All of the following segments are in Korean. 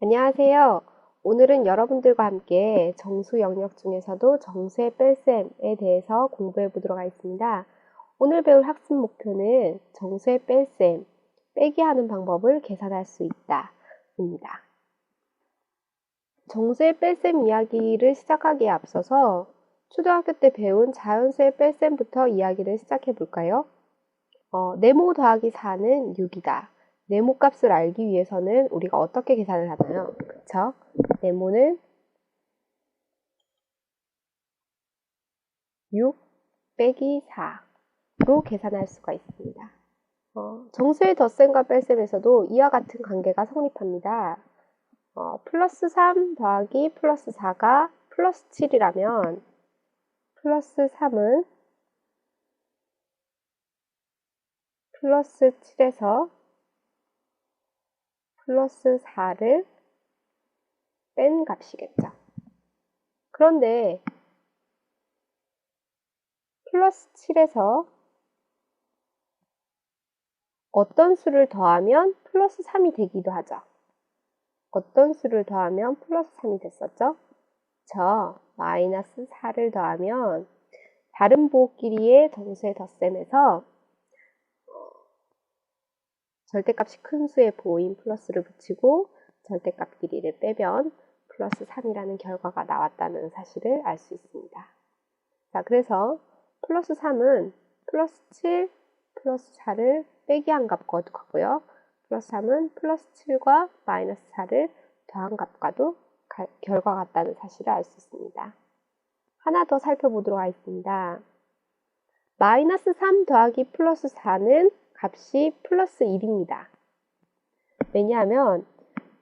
안녕하세요. 오늘은 여러분들과 함께 정수 영역 중에서도 정수의 뺄셈에 대해서 공부해 보도록 하겠습니다. 오늘 배울 학습 목표는 정수의 뺄셈, 빼기 하는 방법을 계산할 수 있다 입니다. 정수의 뺄셈 이야기를 시작하기에 앞서서 초등학교 때 배운 자연수의 뺄셈부터 이야기를 시작해 볼까요? 네모 더하기 4는 6이다. 네모 값을 알기 위해서는 우리가 어떻게 계산을 하나요? 그쵸? 네모는 6 빼기 4로 계산할 수가 있습니다. 정수의 덧셈과 뺄셈에서도 이와 같은 관계가 성립합니다. 플러스 3 더하기 플러스 4가 플러스 7이라면 플러스 3은 플러스 7에서 플러스 4를 뺀 값이겠죠. 그런데 플러스 7에서 어떤 수를 더하면 플러스 3이 되기도 하죠. 어떤 수를 더하면 플러스 3이 됐었죠? 마이너스 4를 더하면 다른 부호 길이의 정수의 덧셈에서 절대값이 큰 수의 부호인 플러스를 붙이고 절대값 길이를 빼면 플러스 3이라는 결과가 나왔다는 사실을 알 수 있습니다. 자, 그래서 플러스 3은 플러스 7, 플러스 4를 빼기 한 값과도 같고요. 플러스 3은 플러스 7과 마이너스 4를 더한 값과도 결과가 같다는 사실을 알 수 있습니다. 하나 더 살펴보도록 하겠습니다. 마이너스 3 더하기 플러스 4는 값이 플러스 1입니다. 왜냐하면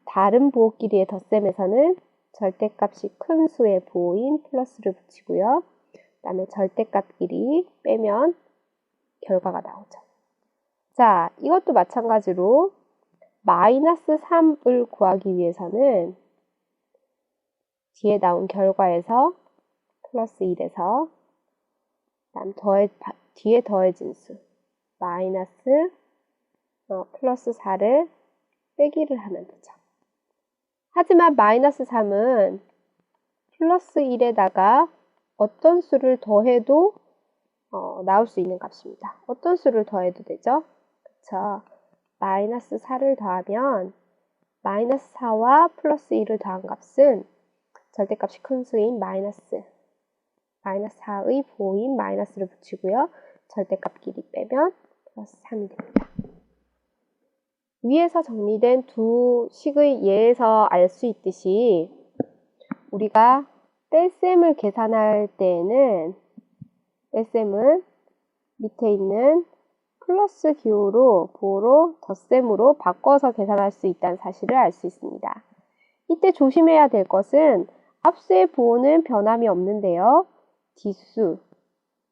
다른 부호 길이의 덧셈에서는 절대값이 큰 수의 부호인 플러스를 붙이고요. 그 다음에 절대값 길이 빼면 결과가 나오죠. 자, 이것도 마찬가지로 마이너스 3을 구하기 위해서는 뒤에 나온 결과에서 플러스 1에서 뒤에 더해진 수 마이너스 플러스 4를 빼기를 하면 되죠. 하지만 마이너스 3은 플러스 1에다가 어떤 수를 더해도 나올 수 있는 값입니다. 어떤 수를 더해도 되죠? 그쵸? 마이너스 4를 더하면 마이너스 4와 플러스 1을 더한 값은 절대값이 큰 수인 마이너스 4의 부호인 마이너스를 붙이고요. 절대값 길이 빼면 플러스 3이 됩니다. 위에서 정리된 두 식의 예에서 알 수 있듯이 우리가 뺄셈을 계산할 때에는 뺄셈은 밑에 있는 플러스 기호로 부호로 덧셈으로 바꿔서 계산할 수 있다는 사실을 알 수 있습니다. 이때 조심해야 될 것은 합수의 부호는 변함이 없는데요. 뒷수,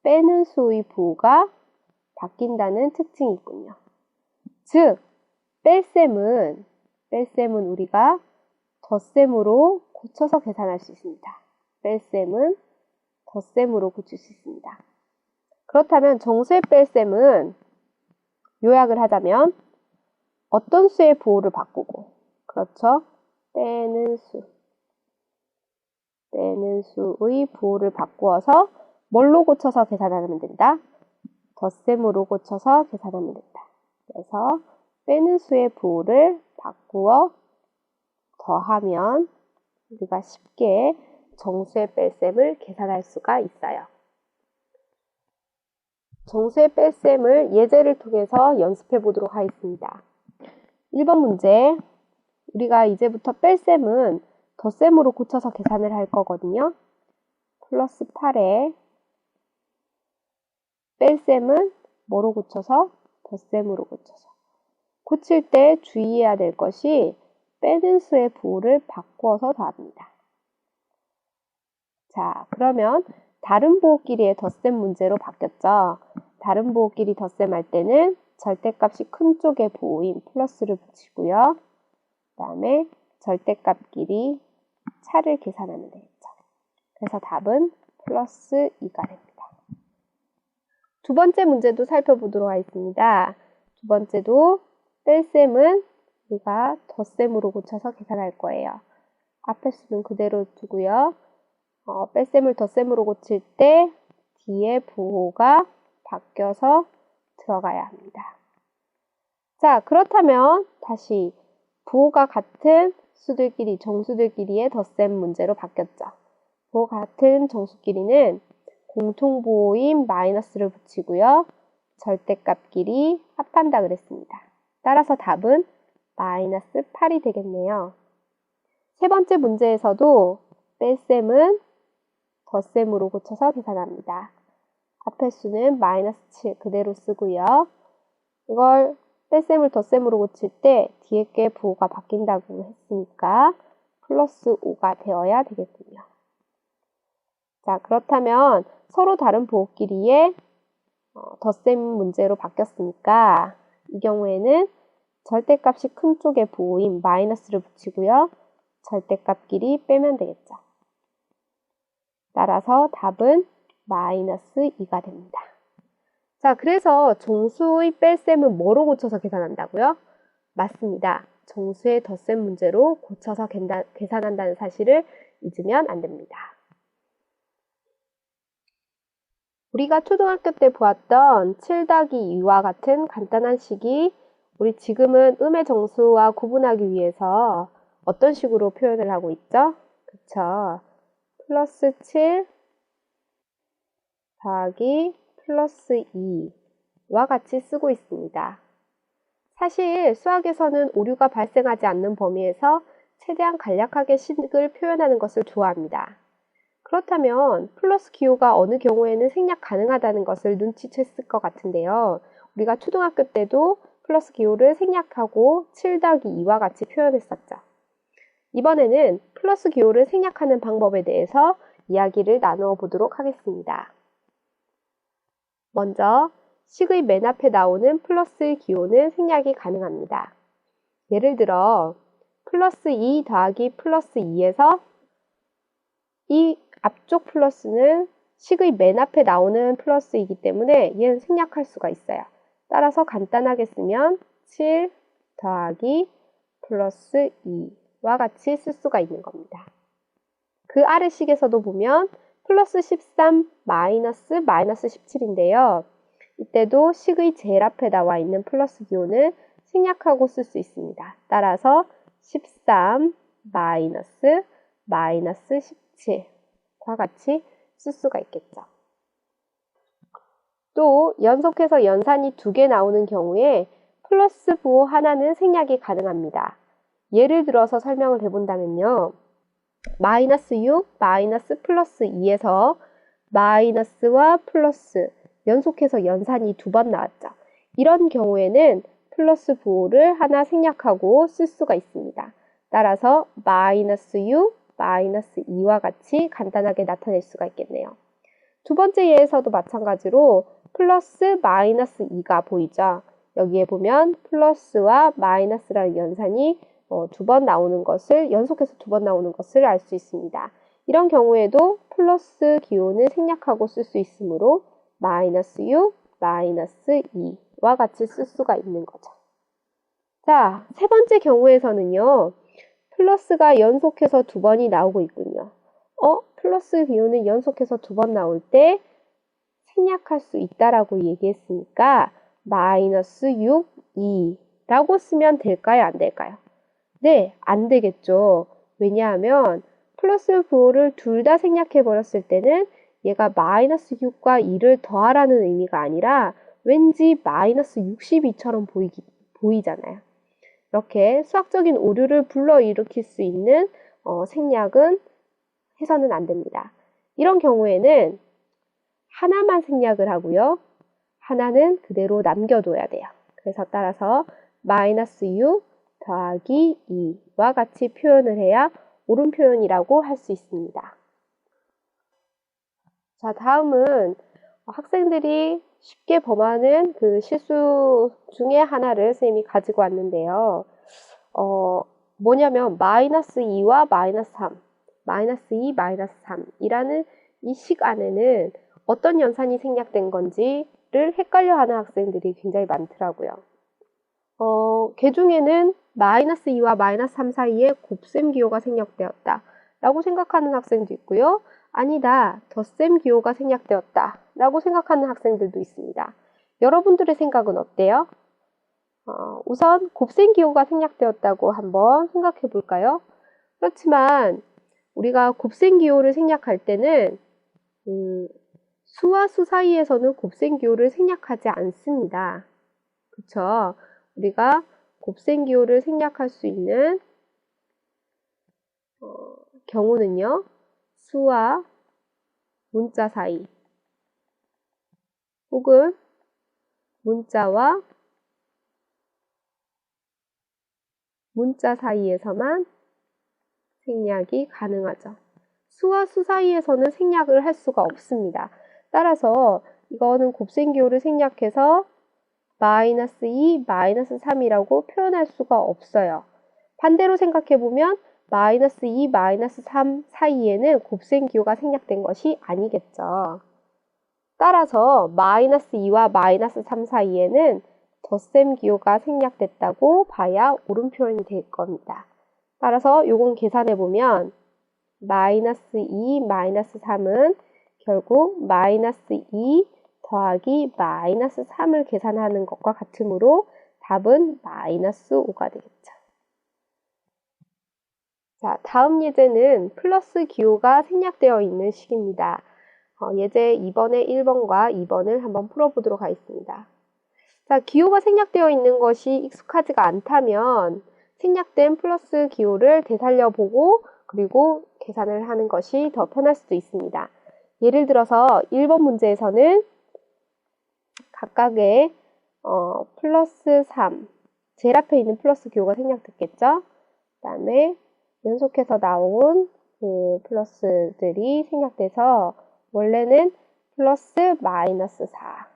빼는 수의 부호가 바뀐다는 특징이 있군요. 즉, 뺄셈은 우리가 덧셈으로 고쳐서 계산할 수 있습니다. 뺄셈은 덧셈으로 고칠 수 있습니다. 그렇다면 정수의 뺄셈은 요약을 하자면 어떤 수의 부호를 바꾸고, 그렇죠? 빼는 수의 부호를 바꾸어서 뭘로 고쳐서 계산하면 된다? 덧셈으로 고쳐서 계산하면 된다. 그래서 빼는 수의 부호를 바꾸어 더하면 우리가 쉽게 정수의 뺄셈을 계산할 수가 있어요. 정수의 뺄셈을 예제를 통해서 연습해 보도록 하겠습니다. 1번 문제, 우리가 이제부터 뺄셈은 덧셈으로 고쳐서 계산을 할 거거든요. 플러스 8에 뺄셈은 뭐로 고쳐서? 덧셈으로 고쳐서. 고칠 때 주의해야 될 것이 빼는 수의 부호를 바꾸어서 더합니다. 자, 그러면 다른 부호끼리의 덧셈 문제로 바뀌었죠. 다른 부호끼리 덧셈할 때는 절대값이 큰 쪽의 부호인 플러스를 붙이고요. 그 다음에 절대값끼리 차를 계산하면 되겠죠. 그래서 답은 플러스 2가 됩니다. 두 번째 문제도 살펴보도록 하겠습니다. 두 번째도 뺄셈은 우리가 덧셈으로 고쳐서 계산할 거예요. 앞에 수는 그대로 두고요. 뺄셈을 덧셈으로 고칠 때 뒤에 부호가 바뀌어서 들어가야 합니다. 자, 그렇다면 다시 부호가 같은 수들끼리, 정수들끼리의 덧셈 문제로 바뀌었죠. 부호 같은 정수끼리는 공통부호인 마이너스를 붙이고요. 절대값끼리 합한다 그랬습니다. 따라서 답은 마이너스 8이 되겠네요. 세 번째 문제에서도 뺄셈은 덧셈으로 고쳐서 계산합니다. 앞에 수는 마이너스 7 그대로 쓰고요. 이걸 뺄셈을 덧셈으로 고칠 때 뒤에 게 부호가 바뀐다고 했으니까 플러스 5가 되어야 되겠군요. 자, 그렇다면 서로 다른 부호끼리의 덧셈 문제로 바뀌었으니까 이 경우에는 절대값이 큰 쪽의 부호인 마이너스를 붙이고요. 절대값끼리 빼면 되겠죠. 따라서 답은 마이너스 2가 됩니다. 자, 그래서 정수의 뺄셈은 뭐로 고쳐서 계산한다고요? 맞습니다. 정수의 덧셈 문제로 고쳐서 계산한다는 사실을 잊으면 안 됩니다. 우리가 초등학교 때 보았던 7-2와 같은 간단한 식이 우리 지금은 음의 정수와 구분하기 위해서 어떤 식으로 표현을 하고 있죠? 그쵸? 플러스 7 더하기 플러스 2와 같이 쓰고 있습니다. 사실 수학에서는 오류가 발생하지 않는 범위에서 최대한 간략하게 식을 표현하는 것을 좋아합니다. 그렇다면 플러스 기호가 어느 경우에는 생략 가능하다는 것을 눈치챘을 것 같은데요. 우리가 초등학교 때도 플러스 기호를 생략하고 7-2와 같이 표현했었죠. 이번에는 플러스 기호를 생략하는 방법에 대해서 이야기를 나누어 보도록 하겠습니다. 먼저 식의 맨 앞에 나오는 플러스 기호는 생략이 가능합니다. 예를 들어 플러스 2 더하기 플러스 2에서 이 앞쪽 플러스는 식의 맨 앞에 나오는 플러스이기 때문에 얘는 생략할 수가 있어요. 따라서 간단하게 쓰면 7 더하기 플러스 2와 같이 쓸 수가 있는 겁니다. 그 아래 식에서도 보면 플러스 13 마이너스 17인데요. 이때도 식의 제일 앞에 나와 있는 플러스 기호는 생략하고 쓸 수 있습니다. 따라서 13 마이너스 17과 같이 쓸 수가 있겠죠. 또 연속해서 연산이 2개 나오는 경우에 플러스 부호 하나는 생략이 가능합니다. 예를 들어서 설명을 해본다면요. 마이너스 6, 마이너스 플러스 2에서 마이너스와 플러스 연속해서 연산이 2번 나왔죠. 이런 경우에는 플러스 부호를 하나 생략하고 쓸 수가 있습니다. 따라서 마이너스 6, 마이너스 2와 같이 간단하게 나타낼 수가 있겠네요. 두 번째 예에서도 마찬가지로 플러스 마이너스 2가 보이죠. 여기에 보면 플러스와 마이너스라는 연산이 2번 나오는 것을 연속해서 2번 나오는 것을 알 수 있습니다. 이런 경우에도 플러스 기호는 생략하고 쓸 수 있으므로 마이너스 6, 마이너스 2와 같이 쓸 수가 있는 거죠. 자, 세 번째 경우에서는요. 플러스가 연속해서 2번이 나오고 있군요. 플러스 기호는 연속해서 2번 나올 때 생략할 수 있다라고 얘기했으니까 마이너스 6, 2라고 쓰면 될까요? 안 될까요? 네, 안 되겠죠. 왜냐하면 플러스 부호를 둘 다 생략해 버렸을 때는 얘가 마이너스 6과 2를 더하라는 의미가 아니라 왠지 마이너스 62처럼 보이잖아요. 이렇게 수학적인 오류를 불러일으킬 수 있는 생략은 해서는 안 됩니다. 이런 경우에는 하나만 생략을 하고요. 하나는 그대로 남겨둬야 돼요. 그래서 따라서 마이너스 6 더하기 2와 같이 표현을 해야 옳은 표현이라고 할 수 있습니다. 자, 다음은 학생들이 쉽게 범하는 그 실수 중에 하나를 선생님이 가지고 왔는데요. 뭐냐면 마이너스 2와 마이너스 3, 마이너스 2, 마이너스 3이라는 이 식 안에는 어떤 연산이 생략된 건지를 헷갈려하는 학생들이 굉장히 많더라고요. 걔 중에는 마이너스 2와 마이너스 3 사이에 곱셈 기호가 생략되었다 라고 생각하는 학생도 있고요. 아니다, 덧셈 기호가 생략되었다 라고 생각하는 학생들도 있습니다. 여러분들의 생각은 어때요? 우선 곱셈 기호가 생략되었다고 한번 생각해 볼까요? 그렇지만 우리가 곱셈 기호를 생략할 때는 수와 수 사이에서는 곱셈 기호를 생략하지 않습니다. 그렇죠? 우리가 곱셈 기호를 생략할 수 있는 경우는요. 수와 문자 사이 혹은 문자와 문자 사이에서만 생략이 가능하죠. 수와 수 사이에서는 생략을 할 수가 없습니다. 따라서 이거는 곱셈 기호를 생략해서 마이너스 2, 마이너스 3이라고 표현할 수가 없어요. 반대로 생각해보면 마이너스 2, 마이너스 3 사이에는 곱셈 기호가 생략된 것이 아니겠죠. 따라서 마이너스 2와 마이너스 3 사이에는 덧셈 기호가 생략됐다고 봐야 옳은 표현이 될 겁니다. 따라서 요건 계산해보면 마이너스 2, 마이너스 3은 결국 마이너스 2 더하기 마이너스 3을 계산하는 것과 같으므로 답은 마이너스 5가 되겠죠. 자, 다음 예제는 플러스 기호가 생략되어 있는 식입니다. 예제 2번의 1번과 2번을 한번 풀어보도록 하겠습니다. 자, 기호가 생략되어 있는 것이 익숙하지가 않다면 생략된 플러스 기호를 되살려보고 그리고 계산을 하는 것이 더 편할 수도 있습니다. 예를 들어서 1번 문제에서는 각각의 플러스 3, 제일 앞에 있는 플러스 기호가 생략됐겠죠? 그 다음에 연속해서 나온 그 플러스들이 생략돼서 원래는 플러스 마이너스 4,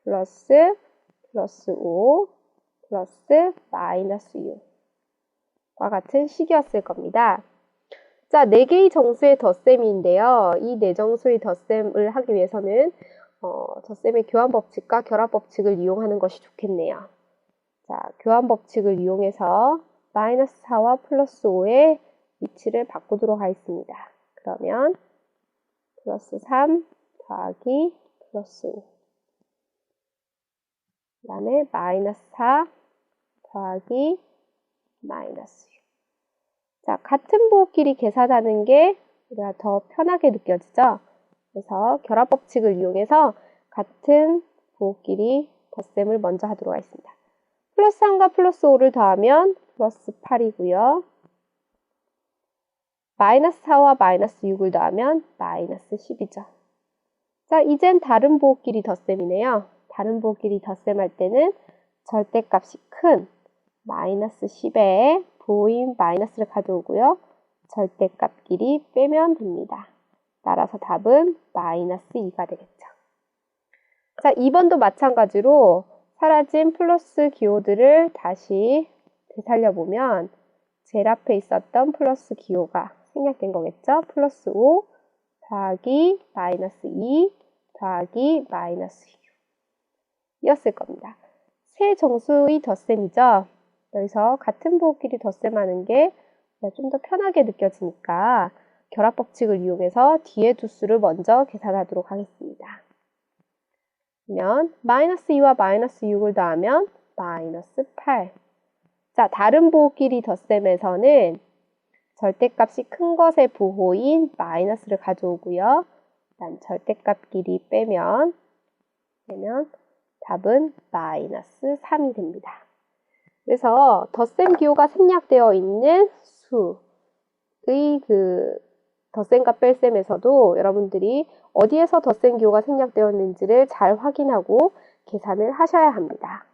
플러스 5, 플러스 마이너스 6과 같은 식이었을 겁니다. 자, 4개의 정수의 덧셈인데요. 이 4정수의 덧셈을 하기 위해서는 덧셈의 교환법칙과 결합법칙을 이용하는 것이 좋겠네요. 자, 교환법칙을 이용해서 마이너스 4와 플러스 5의 위치를 바꾸도록 하겠습니다. 그러면 플러스 3 더하기 플러스 5 그 다음에 마이너스 4 더하기 마이너스 6 자, 같은 부호끼리 계산하는 게 우리가 더 편하게 느껴지죠? 그래서 결합법칙을 이용해서 같은 부호끼리 덧셈을 먼저 하도록 하겠습니다. 플러스 3과 플러스 5를 더하면 플러스 8이고요. 마이너스 4와 마이너스 6을 더하면 마이너스 10이죠. 자, 이젠 다른 부호끼리 덧셈이네요. 다른 부호끼리 덧셈할 때는 절대값이 큰 마이너스 10에 부호인 마이너스를 가져오고요. 절대값끼리 빼면 됩니다. 따라서 답은 마이너스 2가 되겠죠. 자, 2번도 마찬가지로 사라진 플러스 기호들을 다시 되살려보면 제일 앞에 있었던 플러스 기호가 생략된 거겠죠. 플러스 5 더하기 마이너스 2 더하기 마이너스 6 이었을 겁니다. 세 정수의 덧셈이죠. 여기서 같은 부호끼리 덧셈하는 게 좀 더 편하게 느껴지니까 결합법칙을 이용해서 뒤에 두 수를 먼저 계산하도록 하겠습니다. 그러면 마이너스 2와 마이너스 6을 더하면 마이너스 8. 자, 다른 부호끼리 덧셈에서는 절대값이 큰 것의 부호인 마이너스를 가져오고요. 일단 절대값끼리 빼면 답은 마이너스 3이 됩니다. 그래서 덧셈 기호가 생략되어 있는 수의 그 덧셈과 뺄셈에서도 여러분들이 어디에서 덧셈 기호가 생략되었는지를 잘 확인하고 계산을 하셔야 합니다.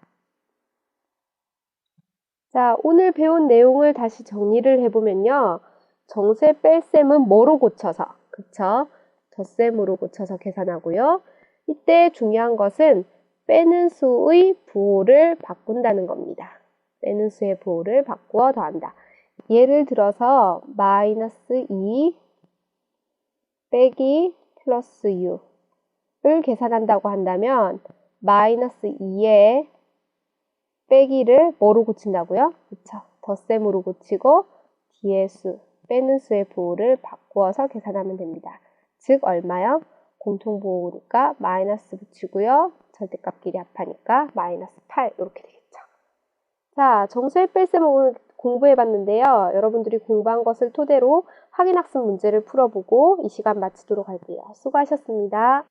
자, 오늘 배운 내용을 다시 정리를 해보면요. 정수의 뺄셈은 뭐로 고쳐서? 그쵸? 덧셈으로 고쳐서 계산하고요. 이때 중요한 것은 빼는 수의 부호를 바꾼다는 겁니다. 빼는 수의 부호를 바꾸어 더한다. 예를 들어서 마이너스 2 빼기 플러스 6을 계산한다고 한다면 마이너스 2에 빼기를 뭐로 고친다고요? 그쵸? 덧셈으로 고치고 뒤에 수, 빼는 수의 보호를 바꾸어서 계산하면 됩니다. 즉 얼마요? 공통보호니까 마이너스 붙이고요. 절대값끼리 합하니까 마이너스 8 이렇게 되겠죠. 자, 정수의 뺄셈을 오늘 공부해봤는데요. 여러분들이 공부한 것을 토대로 확인학습 문제를 풀어보고 이 시간 마치도록 할게요. 수고하셨습니다.